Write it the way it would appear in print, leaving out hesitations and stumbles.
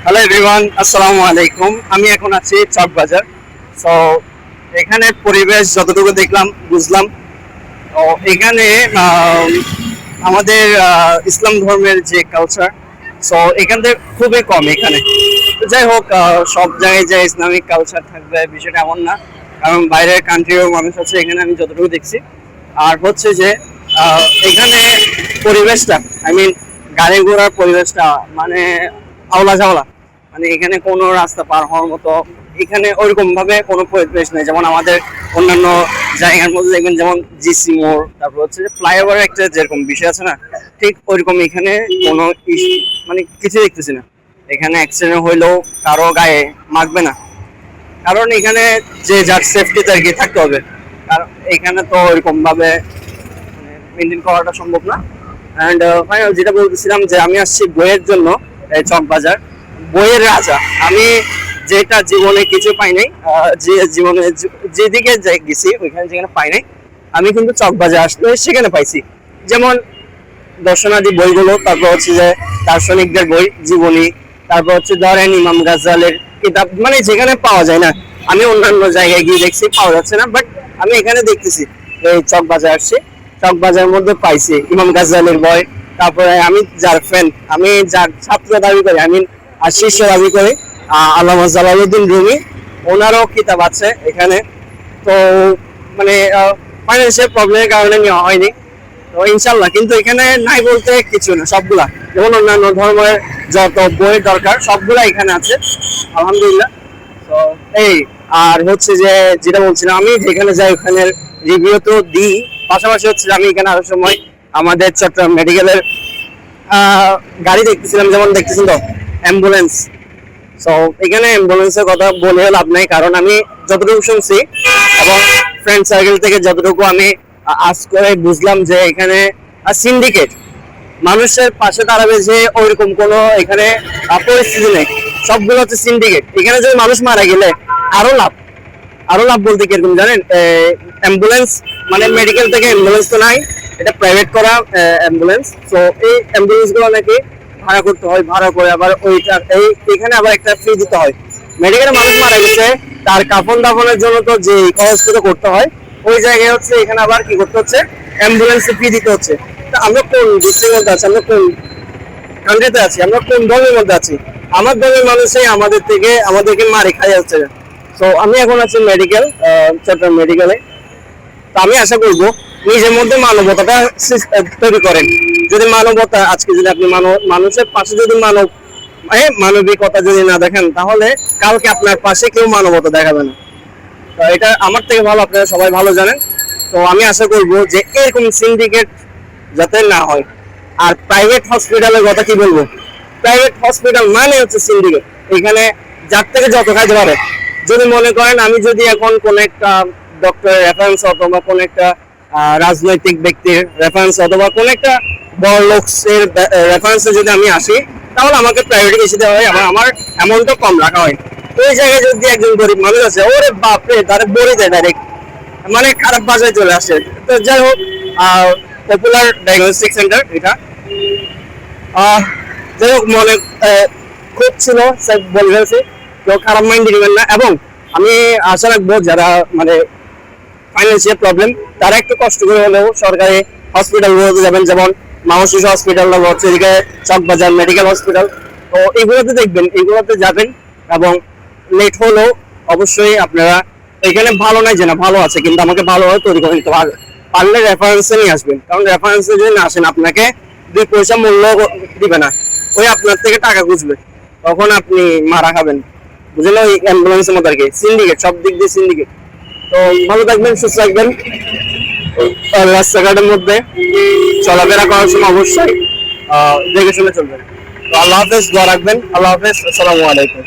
Hello everyone, আসসালামু আলাইকুম। আমি এখন আছি চকবাজার। সো এখানে পরিবেশ যতটুকু দেখলাম বুঝলাম, তো এখানে আমাদের ইসলাম ধর্মের যে কালচার, সো এখান থেকে খুবই কম এখানে। তো যাই হোক, সব জায়গায় যে ইসলামিক কালচার থাকবে বিষয়টা এমন না, কারণ বাইরের কান্ট্রিরও মানুষ আছে এখানে, আমি যতটুকু দেখছি। আর হচ্ছে যে এখানে পরিবেশটা, আই মিন গাড়ি ঘোড়ার পরিবেশটা মানে আওলা ঝাওলা, মানে এখানে কোনো রাস্তা পার হওয়ার মতো এখানে ওইরকম ভাবে কোনো পরিবেশ নেই। যেমন আমাদের অন্যান্য জায়গার মধ্যে দেখবেন, যেমন জিসি মোড়, তারপর হচ্ছে যে ফ্লাইওভার একটা যেরকম বিষয় আছে না, ঠিক ওইরকম এখানে কোনো মানে কিছু দেখতেছি না। এখানে অ্যাক্সিডেন্ট হইলেও কারো গায়ে মাখবে না, কারণ এখানে যে যার সেফটিতে আর কি থাকতে হবে। কারণ এখানে তো ওইরকম ভাবে মেনটেন করাটা সম্ভব না। অ্যান্ড ফাইনাল যেটা বলতেছিলাম, যে আমি আসছি বইয়ের জন্য চকবাজার, বইয়ের রাজা। আমি যেটা জীবনে কিছু পাই নাই, যে জীবনে যেদিকে গেছি ওইখানে যেখানে পাই নাই, আমি কিন্তু চকবাজার আসলে সেখানে পাইছি। যেমন দর্শনাদি বইগুলো, তারপর হচ্ছে যে দার্শনিকদের বই, জীবনী, তারপর হচ্ছে ধরেন ইমাম গাজ্জালের কিতাব, মানে যেখানে পাওয়া যায় না। আমি অন্যান্য জায়গায় গিয়ে দেখছি পাওয়া যাচ্ছে না, বাট আমি এখানে দেখতেছি। এই চকবাজার আসছি, চকবাজারের মধ্যে পাইছি ইমাম গাজ্জালের বই। তারপরে আমি যার ফ্রেন্ড, আমি যার ছাত্র দাবি করি, আমি আর শিষ্য দাবি করি, আল্লামা জালালউদ্দিন রুমি, ওনারও কিতাব আছে এখানে। তো মানে ফাইন্যান্সিয়াল প্রবলেমের কারণে নেওয়া হয়নি। তো ইনশাল্লাহ, কিন্তু এখানে নাই বলতে কিছু না, সবগুলা যেমন অন্যান্য ধর্মের যত বই দরকার সবগুলা এখানে আছে আলহামদুলিল্লাহ। তো এই আর হচ্ছে যে যেটা বলছিলাম, আমি যেখানে যাই ওখানে রিভিউ তো দিই, পাশাপাশি হচ্ছে আমি এখানে আসার সময় আমাদের চট্টগ্রাম মেডিকেলের গাড়ি দেখতেছিলাম, যেমন দেখতেছেন তো অ্যাম্বুলেন্স। সো এখানে অ্যাম্বুলেন্সের কথা বলে লাভ নাই, কারণ আমি যতটুকু শুনছি এবং ফ্রেন্ড সার্কেল থেকে যতটুকু আমি আজ করে বুঝলাম, যে এখানে সিন্ডিকেট মানুষের পাশে দাঁড়াবে, যে ওইরকম কোনো এখানে পরিস্থিতি নেই। সবগুলো হচ্ছে সিন্ডিকেট। এখানে যদি মানুষ মারা গেলে আরো লাভ, আরো লাভ বলতে কিরকম জানেন, অ্যাম্বুলেন্স মানে মেডিকেল থেকে অ্যাম্বুলেন্স তো নাই, এটা প্রাইভেট করা অ্যাম্বুলেন্স। তো এই অ্যাম্বুলেন্স গুলো নাকি ভাড়া করতে হয়, ভাড়া করে আবার ওইটা এখানে আবার একটা ফি দিতে হয়। মেডিকেলে মানুষ মারা গেছে, তার কাফন দাফনের জন্য তো যে খরচটা করতে হয়, ওই জায়গায় হচ্ছে এখানে আবার কি করতে হচ্ছে, অ্যাম্বুলেন্সে ফি দিতে হচ্ছে। তা আমরা কোন ডিস্ট্রিক্টের মধ্যে আছি, আমরা কোন কান্ট্রিতে আছি, আমরা কোন ধর্মের মধ্যে আছি? আমার ধর্মের মানুষই আমাদেরকে মারে খাই যাচ্ছে। তো আমি এখন আছি মেডিকেল, চট্টগ্রাম মেডিকেলে। তো আমি আশা করবো নিজের মধ্যে মানবতাটা তৈরি করেন। যদি মানবতা, আজকে যদি আপনি মানুষের পাশে যদি মানবিকতা যদি না দেখেন, তাহলে কালকে আপনার পাশে কেউ মানবতা দেখাবে না। তো এটা আমার থেকে ভালো আপনারা সবাই ভালো জানেন। তো আমি আশা করবো যে এরকম সিন্ডিকেট যাতে না হয়। আর প্রাইভেট হসপিটালের কথা কি বলবো, প্রাইভেট হসপিটাল মানে হচ্ছে সিন্ডিকেট। এখানে যার থেকে যত খাইতে পারে। যদি মনে করেন আমি যদি এখন কোন একটা ডক্টরের রেফারেন্স অথবা কোন একটা রাজনৈতিক ব্যক্তির রেফারেন্স অথবা কোন একটা বড় লোকের রেফারেন্সে যদি আমি আসি, তাহলে আমাকে প্রায়োরিটি বেশি দেওয়া হয়, আমার অ্যামাউন্টটা কম রাখা হয়। ওই জায়গায় যদি একজন গরিব মানুষ আছে, ওরে বাপরে, তারা বলে দেয় ডাইরেক্ট, মানে খারাপ বাজারে চলে আসে। তো যাই হোক, পপুলার ডায়াগনস্টিক সেন্টার এটা, যাই হোক, মনে খুব ছিল বলে ফেলছি, তো খারাপ মাইন্ড দিবেন না। এবং আমি আশা রাখবো যারা মানে ফাইন্যান্সিয়াল প্রবলেম, তারা একটু কষ্ট করে হলেও সরকারি হসপিটালগুলোতে যাবেন, যেমন মানব শিশু হসপিটাল হচ্ছে এদিকে চকবাজার মেডিকেল হসপিটাল। তো এইগুলোতে দেখবেন, এইগুলোতে যাবেন। এবং লেট হলেও অবশ্যই আপনারা, এখানে ভালো নাই যে না, ভালো আছে, কিন্তু আমাকে ভালোভাবে তৈরি করে নিতে পারলে রেফারেন্সে নিয়ে আসবেন। কারণ রেফারেন্সে যদি না আসেন, আপনাকে 2 পয়সা মূল্য দিবে না, ওই আপনার থেকে টাকা খুঁজবে, তখন আপনি মারা খাবেন। বুঝলেন? ওই অ্যাম্বুলেন্সের মধ্যে আর কি সিন্ডিকেট, সব দিক দিয়ে সিন্ডিকেট। তো ভালো থাকবেন, সুস্থ থাকবেন। রাস্তাঘাটের মধ্যে চলাফেরা করার সময় অবশ্যই দেখে শুনে চলবেন। তো আল্লাহ হাফেজ, দোয়া রাখবেন। আল্লাহ হাফেজ, আসসালামু আলাইকুম।